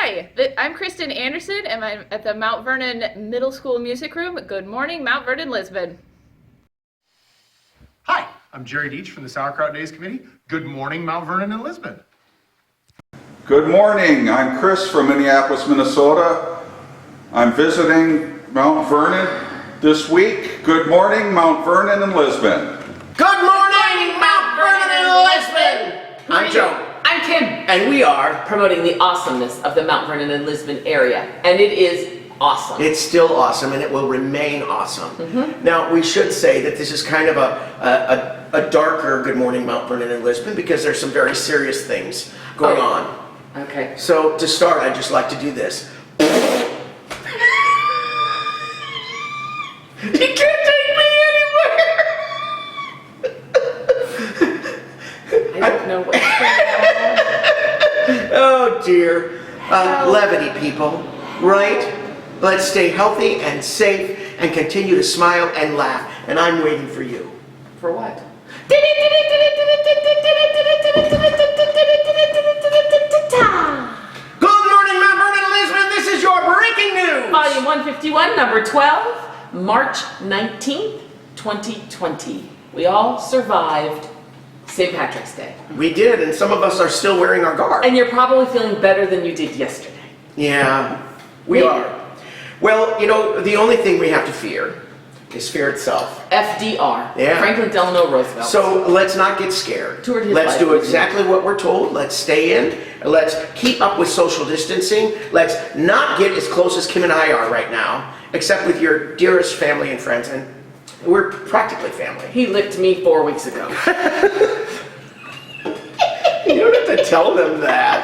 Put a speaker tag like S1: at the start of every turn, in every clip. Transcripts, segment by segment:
S1: Hi, I'm Kristen Anderson, and I'm at the Mount Vernon Middle School Music Room. Good morning, Mount Vernon, Lisbon.
S2: Hi, I'm Jerry Deach from the Sauerkraut Days Committee. Good morning, Mount Vernon and Lisbon.
S3: Good morning, I'm Chris from Minneapolis, Minnesota. I'm visiting Mount Vernon this week. Good morning, Mount Vernon and Lisbon.
S4: Good morning, Mount Vernon and Lisbon! I'm Joe.
S5: I'm Kim. And we are promoting the awesomeness of the Mount Vernon and Lisbon area. And it is awesome.
S4: It's still awesome, and it will remain awesome. Now, we should say that this is kind of a darker Good Morning Mount Vernon and Lisbon because there's some very serious things going on.
S5: Okay.
S4: So, to start, I'd just like to do this. You can't take me anywhere!
S5: I don't know what's going on.
S4: Oh dear. Levity, people, right? Let's stay healthy and safe and continue to smile and laugh. And I'm waiting for you.
S5: For what?
S4: Good morning, Mount Vernon and Lisbon. This is your breaking news.
S5: Volume 151, number 12, March 19th, 2020. We all survived St. Patrick's Day.
S4: We did, and some of us are still wearing our garb.
S5: And you're probably feeling better than you did yesterday.
S4: Yeah, we are. Well, you know, the only thing we have to fear is fear itself.
S5: FDR.
S4: Yeah.
S5: Franklin Delano Roosevelt.
S4: So let's not get scared.
S5: Toured his
S4: Let's
S5: life,
S4: do
S5: didn't
S4: exactly what we're told. Let's stay in. Let's keep up with social distancing. Let's not get as close as Kim and I are right now, except with your dearest family and friends. And we're practically family.
S5: He licked me 4 weeks ago.
S4: You don't have to tell them that.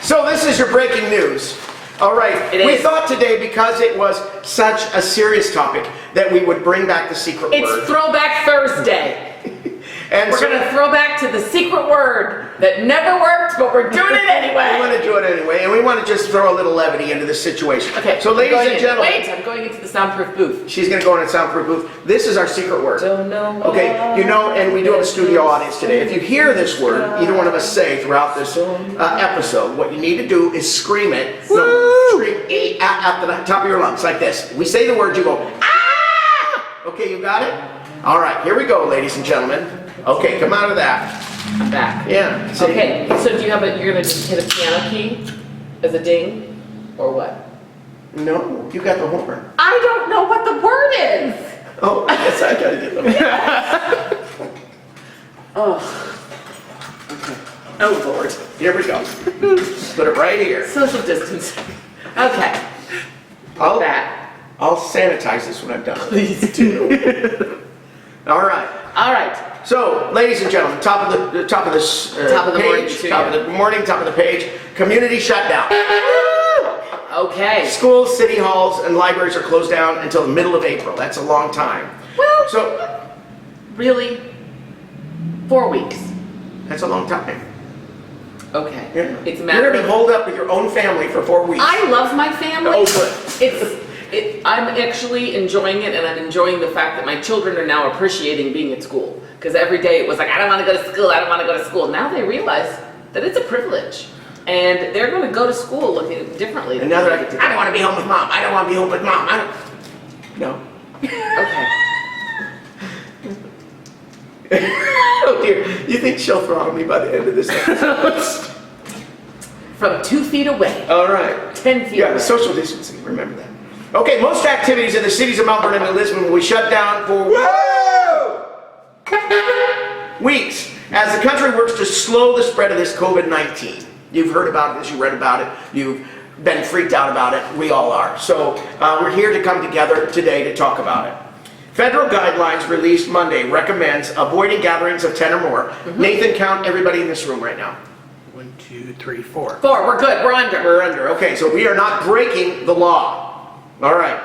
S4: So this is your breaking news. All right, we thought today, because it was such a serious topic, that we would bring back the secret word.
S5: It's Throwback Thursday.
S4: And
S5: We're going to throw back to the secret word that never worked, but we're doing it anyway.
S4: We want to do it anyway, and we want to just throw a little levity into this situation.
S5: Okay,
S4: so ladies and gentlemen.
S5: Wait, I'm going into the soundproof booth.
S4: She's going to go in a soundproof booth. This is our secret word.
S5: Don't know.
S4: Okay, you know, and we do have a studio audience today. If you hear this word, either one of us say throughout this episode, what you need to do is scream it. Scream at the top of your lungs, like this. We say the word, you go, ah! Okay, you got it? All right, here we go, ladies and gentlemen. Okay, come out of that.
S5: I'm back.
S4: Yeah.
S5: Okay, so do you have you're going to just hit a piano key as a ding, or what?
S4: No, you got the horn.
S5: I don't know what the word is.
S4: Oh, I guess I gotta get them.
S5: Oh. Okay.
S4: Oh, Lord. Here we go. Put it right here.
S5: Social distancing. Okay.
S4: I'll sanitize this when I'm done.
S5: Please do.
S4: All right.
S5: All right.
S4: So, ladies and gentlemen, top of the page, top of the morning, top of the page, community shutdown.
S5: Okay.
S4: Schools, city halls, and libraries are closed down until the middle of April. That's a long time.
S5: Well,
S4: so
S5: really, 4 weeks.
S4: That's a long time.
S5: Okay.
S4: Yeah.
S5: It's a
S4: You're
S5: matter
S4: gonna be holed up with your own family for 4 weeks.
S5: I love my family.
S4: Oh, good.
S5: I'm actually enjoying it, and I'm enjoying the fact that my children are now appreciating being at school. Because every day it was like, I don't want to go to school, I don't want to go to school. Now they realize that it's a privilege. And they're going to go to school looking differently.
S4: And now they're like, I don't want to be home with mom. I don't want to be home with mom. No.
S5: Okay.
S4: Oh dear. You think she'll throttle me by the end of this episode?
S5: From 2 feet away.
S4: All right.
S5: 10 feet
S4: Yeah,
S5: away.
S4: social distancing. Remember that. Okay, most activities in the cities of Mount Vernon and Lisbon will be shut down for weeks as the country works to slow the spread of this COVID-19. You've heard about it as you read about it. You've been freaked out about it. We all are. So we're here to come together today to talk about it. Federal guidelines released Monday recommends avoiding gatherings of 10 or more. Nathan, count everybody in this room right now.
S2: 1, 2, 3, 4.
S5: 4, we're good, we're under.
S4: We're under. Okay, so we are not breaking the law. All right.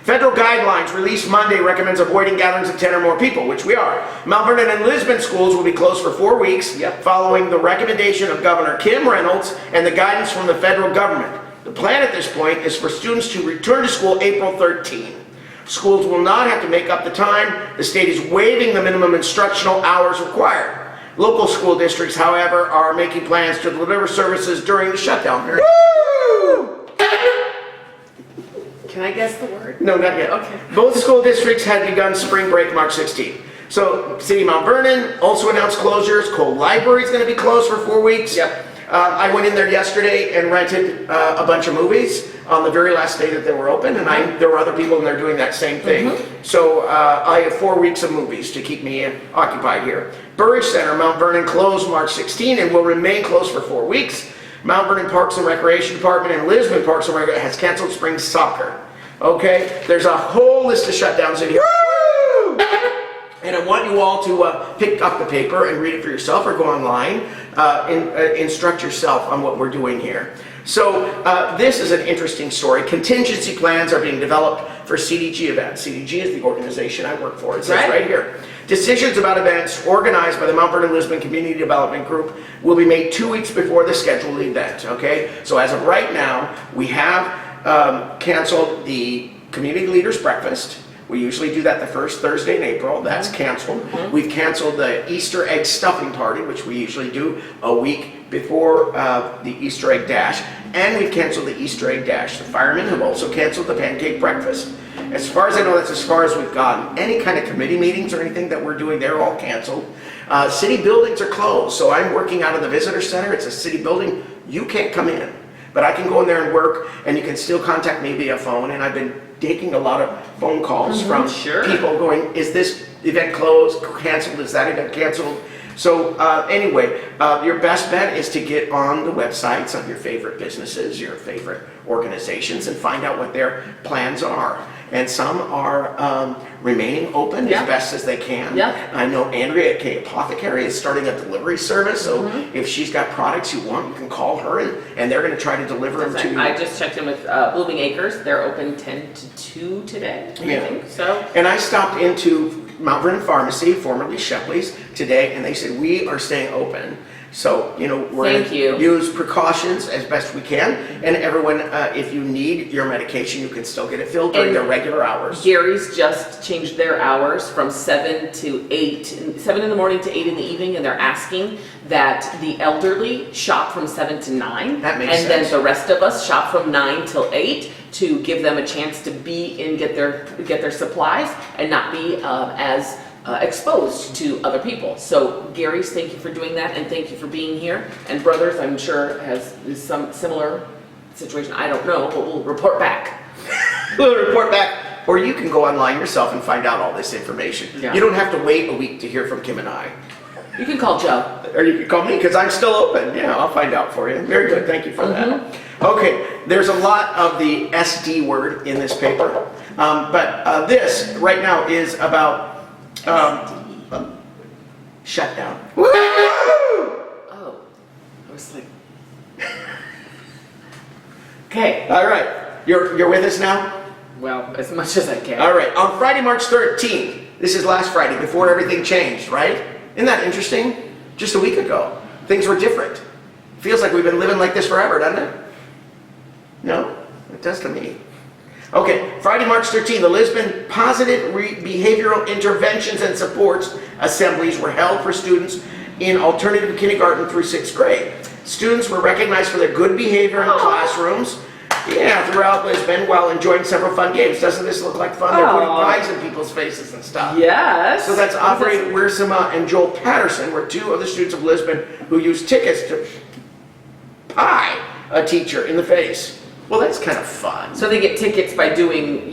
S4: Federal guidelines released Monday recommends avoiding gatherings of 10 or more people, which we are. Mount Vernon and Lisbon schools will be closed for 4 weeks, following the recommendation of Governor Kim Reynolds and the guidance from the federal government. The plan at this point is for students to return to school April 13. Schools will not have to make up the time. The state is waiving the minimum instructional hours required. Local school districts, however, are making plans to deliver services during the shutdown period.
S5: guess the word?
S4: No, not yet.
S5: Okay.
S4: Both school districts had begun spring break March 16th. So, City of Mount Vernon also announced closures. Cole Library is going to be closed for 4 weeks.
S5: Yep.
S4: I went in there yesterday and rented a bunch of movies on the very last day that they were open, and there were other people in there doing that same thing. So I have 4 weeks of movies to keep me occupied here. Burridge Center, Mount Vernon closed March 16 and will remain closed for 4 weeks. Mount Vernon Parks and Recreation Department and Lisbon Parks and Recreation has canceled spring soccer. Okay, there's a whole list of shutdowns in here. And I want you all to pick up the paper and read it for yourself or go online and instruct yourself on what we're doing here. So this is an interesting story. Contingency plans are being developed for CDG events. CDG is the organization I work for. It says right here. Decisions about events organized by the Mount Vernon Lisbon Community Development Group will be made 2 weeks before the scheduled event, okay? So as of right now, we have canceled the Community Leaders Breakfast. We usually do that the first Thursday in April. That's canceled. We've canceled the Easter egg stuffing party, which we usually do a week before the Easter egg dash. And we've canceled the Easter egg dash. The firemen have also canceled the pancake breakfast. As far as I know, that's as far as we've gotten. Any kind of committee meetings or anything that we're doing, they're all canceled. City buildings are closed. So I'm working out of the visitor center. It's a city building. You can't come in. But I can go in there and work, and you can still contact me via phone. And I've been taking a lot of phone calls from people going, is this event closed, canceled, is that event canceled? So anyway, your best bet is to get on the websites of your favorite businesses, your favorite organizations, and find out what their plans are. And some are remaining open as best as they can. I know Andrea at K Apothecary is starting a delivery service, so if she's got products you want, you can call her, and they're going to try to deliver them to you.
S5: I just checked in with Blooming Acres. They're open 10 to 2 today, I think. So.
S4: And I stopped into Mount Vernon Pharmacy, formerly Shepley's, today, and they said, we are staying open. So, you know, we're going to use precautions as best we can. And everyone, if you need your medication, you can still get it filled during their regular hours.
S5: Gary's just changed their hours from 7 to 8, 7 in the morning to 8 in the evening, and they're asking that the elderly shop from 7 to 9.
S4: That makes sense.
S5: And then the rest of us shop from 9 till 8 to give them a chance to be and get their supplies and not be as exposed to other people. So Gary's, thank you for doing that, and thank you for being here. And Brothers, I'm sure has some similar situation. I don't know, but we'll report back.
S4: We'll report back, or you can go online yourself and find out all this information. You don't have to wait a week to hear from Kim and I.
S5: You can call Joe.
S4: Or you can call me, because I'm still open. Yeah, I'll find out for you. Very good, thank you for that. Okay, there's a lot of the SD word in this paper, but this right now is about shutdown. Woo!
S5: Oh, I was like, okay.
S4: All right, you're with us now?
S5: Well, as much as I can.
S4: All right, on Friday, March 13th, this is last Friday, before everything changed, right? Isn't that interesting? Just a week ago, things were different. Feels like we've been living like this forever, doesn't it? No? It does to me. Okay, Friday, March 13th, the Lisbon Positive Behavioral Interventions and Supports Assemblies were held for students in alternative kindergarten through 6th grade. Students were recognized for their good behavior in classrooms, throughout Lisbon, while enjoying several fun games. Doesn't this look like fun? They're putting pies in people's faces and stuff.
S5: Yes.
S4: So that's Aubrey Wiersema and Joel Patterson were two of the students of Lisbon who used tickets to pie a teacher in the face. Well, that's kind of fun.
S5: So they get tickets by doing,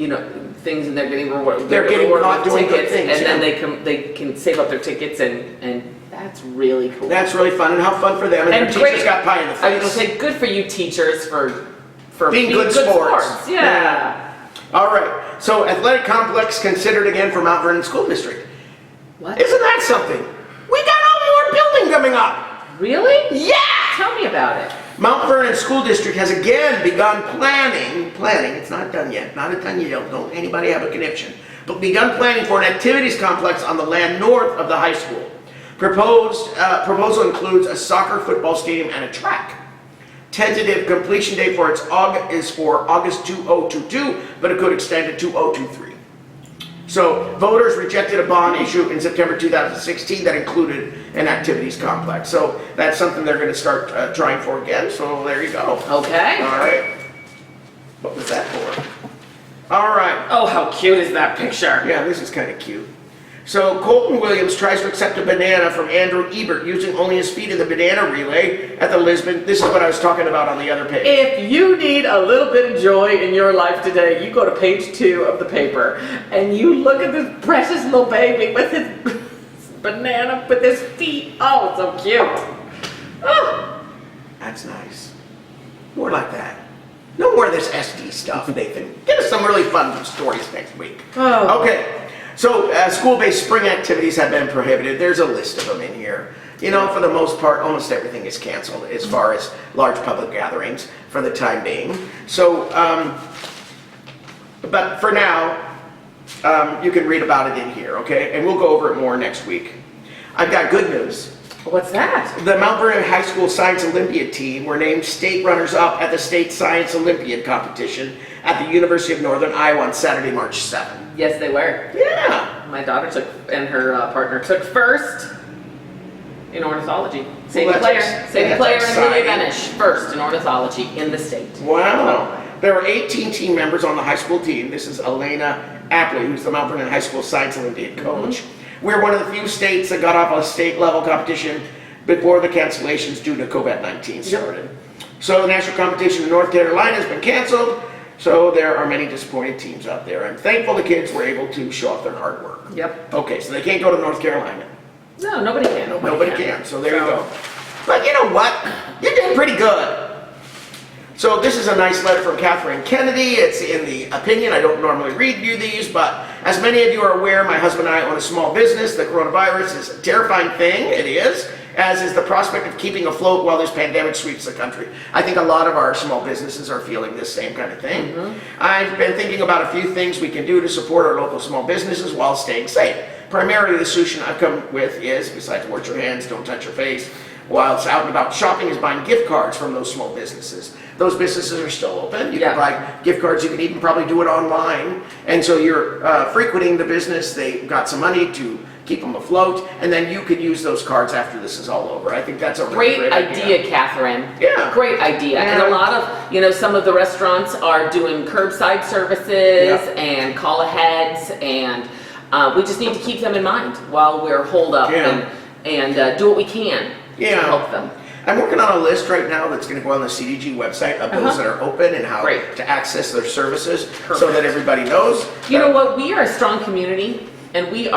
S5: things, and they're getting rewarded.
S4: They're getting caught doing good things,
S5: and then they can save up their tickets, and that's really cool.
S4: That's really fun, and how fun for them. And their teachers got pie in the face.
S5: I was going to say, good for you teachers for
S4: being good sports.
S5: Yeah.
S4: All right. So athletic complex considered again for Mount Vernon School District.
S5: What?
S4: Isn't that something? We got one more building coming up.
S5: Really?
S4: Yeah.
S5: Tell me about it.
S4: Mount Vernon School District has again begun planning, it's not done yet, not a ton yet, don't anybody have a conniption, but begun planning for an activities complex on the land north of the high school. Proposal includes a soccer football stadium and a track. Tentative completion date for its is for August 2022, but it could extend to 2023. So voters rejected a bond issue in September 2016 that included an activities complex. So that's something they're going to start trying for again. So there you go.
S5: Okay.
S4: All right. What was that for? All right.
S5: Oh, how cute is that picture?
S4: Yeah, this is kind of cute. So Colton Williams tries to accept a banana from Andrew Ebert using only his feet in the banana relay at the Lisbon. This is what I was talking about on the other page.
S5: If you need a little bit of joy in your life today, you go to page 2 of the paper and you look at this precious little baby with his banana with his feet. Oh, it's so cute. Oh.
S4: That's nice. More like that. No more of this SD stuff, Nathan. Get us some really fun stories next week.
S5: Oh.
S4: Okay. So, school-based spring activities have been prohibited. There's a list of them in here. You know, for the most part, almost everything is canceled as far as large public gatherings for the time being. So, but for now, you can read about it in here, okay? And we'll go over it more next week. I've got good news.
S5: What's that?
S4: The Mount Vernon High School Science Olympiad team were named state runners-up at the State Science Olympiad competition at the University of Northern Iowa on Saturday, March 7th.
S5: Yes, they were.
S4: Yeah.
S5: My daughter took, and her partner took first in ornithology. Sadie
S4: Well,
S5: Player
S4: that's
S5: and Julia
S4: exciting.
S5: Benish, first in ornithology in the state.
S4: Wow. There were 18 team members on the high school team. This is Elena Apley, who's the Mount Vernon High School Science Olympiad coach. We're one of the few states that got off a state-level competition before the cancellations due to COVID-19 started. So the national competition in North Carolina has been canceled. So there are many disappointed teams out there. I'm thankful the kids were able to show off their hard work.
S5: Yep.
S4: Okay, so they can't go to North Carolina.
S5: No, nobody can.
S4: Nobody can, so there you go. But you know what? You did pretty good. So this is a nice letter from Catherine Kennedy. It's in the opinion. I don't normally read you these, but as many of you are aware, my husband and I own a small business. The coronavirus is a terrifying thing. It is. As is the prospect of keeping afloat while this pandemic sweeps the country. I think a lot of our small businesses are feeling this same kind of thing. I've been thinking about a few things we can do to support our local small businesses while staying safe. Primarily, the solution I've come with is, besides wash your hands, don't touch your face, while it's out and about shopping, is buying gift cards from those small businesses. Those businesses are still open. You can buy gift cards. You can even probably do it online. And so you're frequenting the business. They got some money to keep them afloat, and then you could use those cards after this is all over. I think that's a really
S5: Great idea, Catherine.
S4: Yeah.
S5: Great idea.
S4: Yeah.
S5: And a lot of, you know, some of the restaurants are doing curbside services and call aheads, and we just need to keep them in mind while we're holed up and do what we can to help them.
S4: I'm working on a list right now that's going to go on the CDG website of those that are open and how to access their services so that everybody knows.
S5: You know what? We are a strong community. And we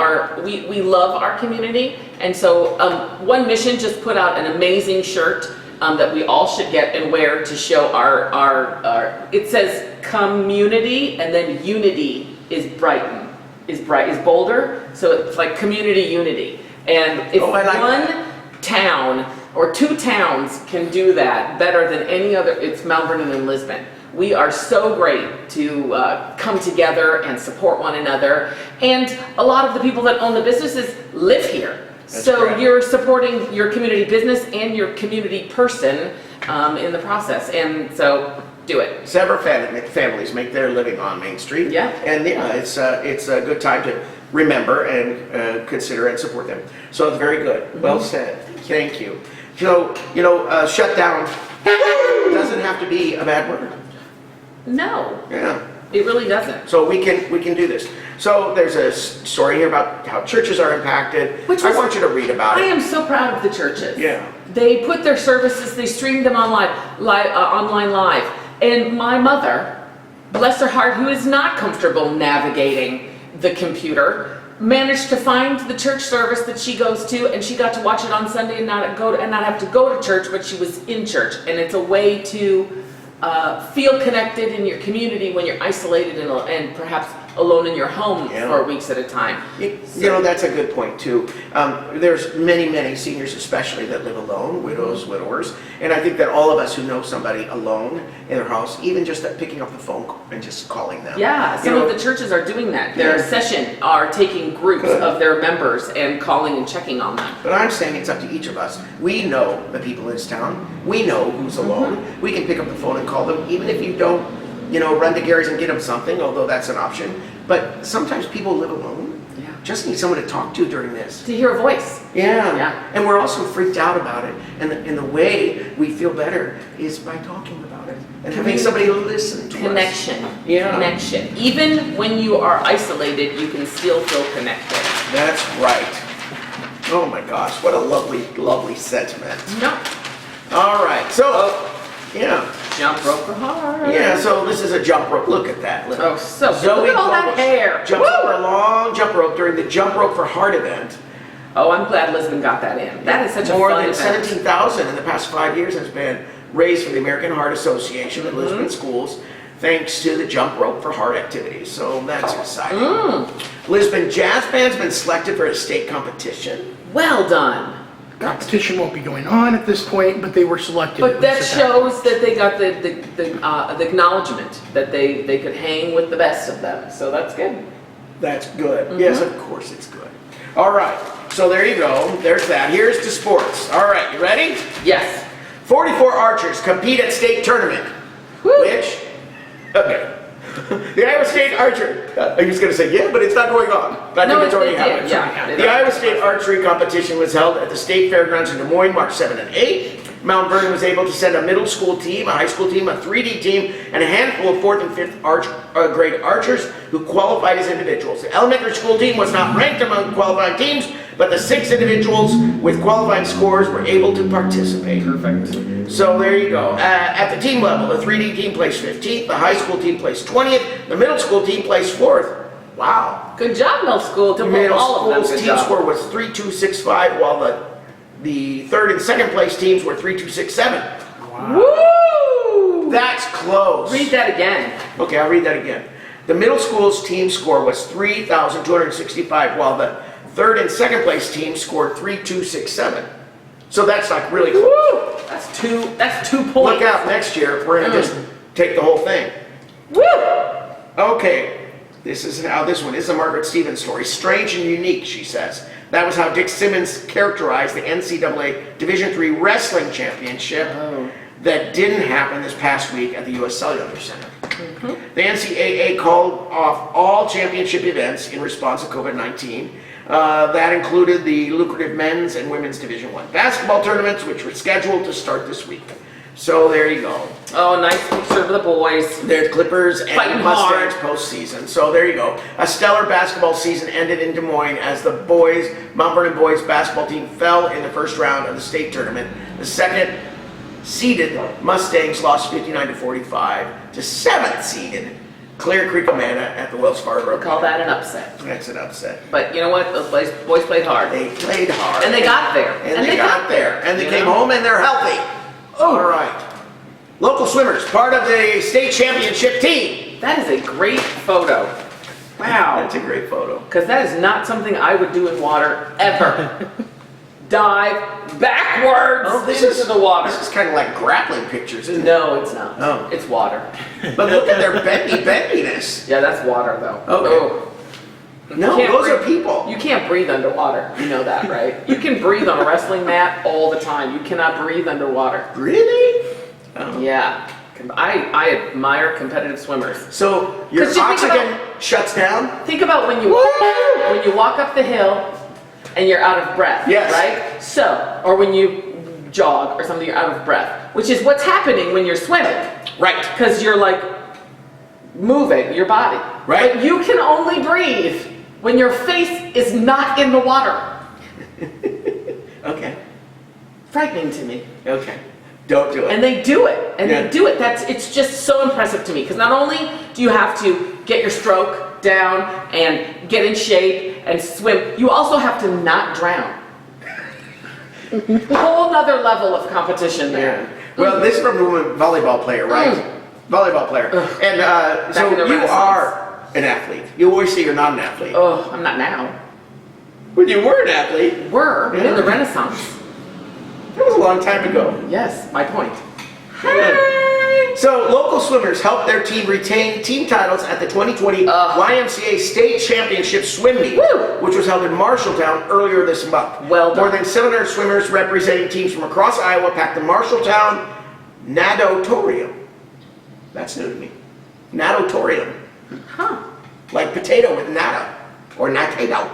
S5: love our community, and so One Mission just put out an amazing shirt that we all should get and wear to show our it says community, and then unity is Brighton, is Boulder, so it's like community unity. And if one town or two towns can do that better than any other, it's Mount Vernon and Lisbon. We are so great to come together and support one another. And a lot of the people that own the businesses live here. So you're supporting your community business and your community person in the process. And so do it.
S4: Several families make their living on Main Street.
S5: Yeah.
S4: And it's a good time to remember and consider and support them. So it's very good. Well said. Thank you. So, shutdown doesn't have to be a bad word.
S5: No.
S4: Yeah.
S5: It really doesn't.
S4: So we can do this. So there's a story here about how churches are impacted. I want you to read about it.
S5: I am so proud of the churches.
S4: Yeah.
S5: They put their services, they streamed them online live. And my mother, bless her heart, who is not comfortable navigating the computer, managed to find the church service that she goes to, and she got to watch it on Sunday and not have to go to church, but she was in church. And it's a way to feel connected in your community when you're isolated and perhaps alone in your home for weeks at a time.
S4: You know, that's a good point too. There's many seniors especially that live alone, widows, widowers, and I think that all of us who know somebody alone in their house, even just picking up the phone and just calling them.
S5: Yeah, some of the churches are doing that. Their session are taking groups of their members and calling and checking on them.
S4: But I'm saying it's up to each of us. We know the people in this town. We know who's alone. We can pick up the phone and call them, even if you don't, run to Gary's and get them something, although that's an option. But sometimes people live alone.
S5: Yeah.
S4: just need someone to talk to during this.
S5: To hear a voice.
S4: Yeah.
S5: Yeah.
S4: And we're also freaked out about it. And the way we feel better is by talking about it and having somebody listen to us.
S5: Connection.
S4: Yeah.
S5: Connection. Even when you are isolated, you can still feel connected.
S4: That's right. Oh my gosh, what a lovely, lovely sentiment.
S5: No.
S4: All right, so, yeah.
S5: Jump rope for hard.
S4: Yeah, so this is a jump rope. Look at that. Look.
S5: Oh, so
S4: Zoe
S5: look at all that
S4: Global
S5: hair.
S4: Jumps
S5: Woo!
S4: over a long jump rope during the Jump Rope for Heart event.
S5: Oh, I'm glad Lisbon got that in. That is such a
S4: More
S5: fun
S4: than
S5: event.
S4: 17,000 in the past 5 years has been raised for the American Heart Association at Lisbon schools, thanks to the Jump Rope for Heart activities. So that's exciting. Lisbon Jazz Band's been selected for a state competition.
S5: Well done.
S6: Competition won't be going on at this point, but they were selected.
S5: But that
S6: It's a-
S5: shows that they got the acknowledgement that they could hang with the best of them. So that's good.
S4: That's good. Yes, of course it's good. All right, so there you go. There's that. Here's to sports. All right, you ready?
S5: Yes.
S4: 44 archers compete at state tournament.
S5: Woo.
S4: Which? Okay. The Iowa State Archer. I was going to say, yeah, but it's not going on. But I think it's already
S5: they did.
S4: happened.
S5: Yeah.
S4: The Iowa State Archery competition was held at the State Fairgrounds in Des Moines, March 7 and 8. Mount Vernon was able to send a middle school team, a high school team, a 3D team, and a handful of 4th and 5th grade archers who qualified as individuals. The elementary school team was not ranked among qualifying teams, but the 6 individuals with qualifying scores were able to participate.
S5: Perfect.
S4: So there you go. At the team level, the 3D team placed 15th, the high school team placed 20th, the middle school team placed 4th. Wow.
S5: Good job, middle school. To
S4: Middle
S5: all of them.
S4: school's
S5: Good
S4: team
S5: job.
S4: score was 3.265, while the third and second place teams were 3.267.
S5: Woo!
S4: That's close.
S5: Read that again.
S4: Okay, I'll read that again. The middle school's team score was 3,265, while the third and second place team scored 3.267. So that's like really close.
S5: Woo! That's 2 points.
S4: Look out next year if we're gonna just take the whole thing.
S5: Woo!
S4: Okay, this is how this one is a Margaret Stevens story. Strange and unique, she says. That was how Dick Simmons characterized the NCAA Division III Wrestling Championship that didn't happen this past week at the U.S. Cellular Center. The NCAA called off all championship events in response to COVID-19. That included the lucrative men's and women's Division I basketball tournaments, which were scheduled to start this week. So there you go.
S5: Oh, nice picture of the boys.
S4: There's Clippers and
S5: Fighting
S4: Mustangs
S5: hard.
S4: postseason. So there you go. A stellar basketball season ended in Des Moines as the Mount Vernon boys basketball team fell in the first round of the state tournament. The second seeded Mustangs lost 59-45 to 7th seeded Clear Creek Amana at the Wells Fargo.
S5: Call that an upset.
S4: That's an upset.
S5: But you know what? Those boys played hard.
S4: They played hard.
S5: And they got there.
S4: And they got there. And they
S5: You
S4: came
S5: know?
S4: home and they're healthy. All right. Local swimmers, part of the state championship team.
S5: That is a great photo. Wow.
S4: That's a great photo.
S5: Because that is not something I would do in water ever. Dive backwards into the water.
S4: This is kind of like grappling pictures, isn't it?
S5: No, it's not.
S4: Oh.
S5: It's water.
S4: But look at their bendiness.
S5: Yeah, that's water though.
S4: Okay.
S5: Oh.
S4: No,
S5: You can't
S4: those
S5: breathe-
S4: are people.
S5: You can't breathe underwater. You know that, right? You can breathe on a wrestling mat all the time. You cannot breathe underwater.
S4: Really? Oh.
S5: Yeah. I admire competitive swimmers.
S4: So your
S5: 'Cause you think
S4: oxygen shuts down?
S5: Think about when you walk up the hill and you're out of breath,
S4: Yes.
S5: right? So, or when you jog or something, you're out of breath, which is what's happening when you're swimming,
S4: Right.
S5: because you're like moving your body.
S4: Right.
S5: But you can only breathe when your face is not in the water.
S4: Okay.
S5: Frightening to me.
S4: Okay. Don't do it.
S5: And they do it, and
S4: Yeah.
S5: they do it. It's just so impressive to me, because not only do you have to get your stroke down and get in shape and swim, you also have to not drown. Whole nother level of competition
S4: Yeah.
S5: there.
S4: Well, this is from a woman volleyball player, right? Volleyball player. And so
S5: in the
S4: you
S5: Renaissance.
S4: are an athlete. You always say you're not an athlete.
S5: Oh, I'm not now.
S4: When you were an athlete,
S5: Were in the Renaissance.
S4: that was a long time ago.
S5: Yes, my point.
S4: So local swimmers helped their team retain team titles at the 2020 YMCA State Championship Swim Meet,
S5: Woo!
S4: which was held in Marshalltown earlier this month.
S5: Well done.
S4: More than 700 swimmers representing teams from across Iowa packed the Marshalltown Natatorium. That's new to me. Natatorium.
S5: Huh.
S4: Like potato with nata, or natato.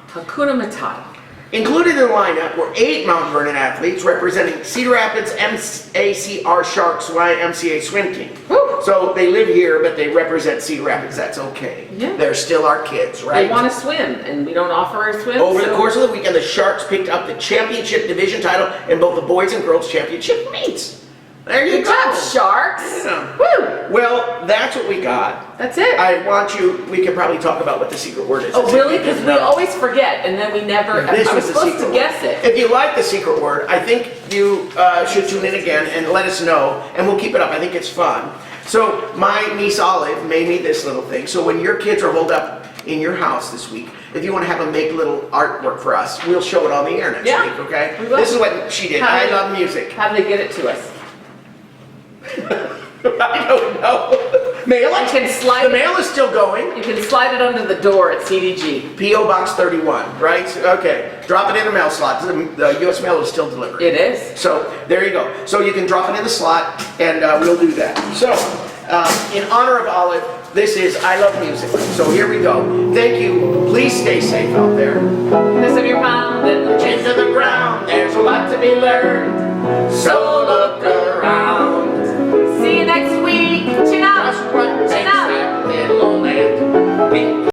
S5: Hakuna Matata.
S4: Included in the lineup were 8 Mount Vernon athletes representing Cedar Rapids MACR Sharks YMCA Swim Team.
S5: Woo.
S4: So they live here, but they represent Cedar Rapids. That's okay.
S5: Yeah.
S4: They're still our kids, right?
S5: They want to swim, and we don't offer a swim.
S4: Over the
S5: so-
S4: course of the weekend, the Sharks picked up the championship division title in both the boys and girls championship meets. There you
S5: Good
S4: go.
S5: job, Sharks.
S4: Yeah.
S5: Woo.
S4: Well, that's what we got.
S5: That's it.
S4: I want you, we can probably talk about what the secret word is.
S5: Oh, really? Because we always forget, and then we never.
S4: This
S5: I was
S4: was the
S5: supposed
S4: secret
S5: to
S4: word.
S5: guess it.
S4: If you like the secret word, I think you should tune in again and let us know, and we'll keep it up. I think it's fun. So my niece Olive made me this little thing. So when your kids are holed up in your house this week, if you want to have them make little artwork for us, we'll show it on the air next
S5: Yeah,
S4: week, okay?
S5: we will.
S4: This is what she did.
S5: How
S4: I
S5: do-
S4: love music.
S5: How do they get it to us?
S4: I don't know. Mail it?
S5: You can slide
S4: The
S5: it.
S4: mail is still going.
S5: You can slide it under the door at CDG.
S4: P.O. Box 31, right? Okay. Drop it in the mail slot. The U.S. mail is still delivering.
S5: It is.
S4: So there you go. So you can drop it in the slot, and we'll do that. So in honor of Olive, this is I Love Music. So here we go. Thank you. Please stay safe out there.
S5: This of your pound and
S4: Into the ground, there's a lot to be learned. So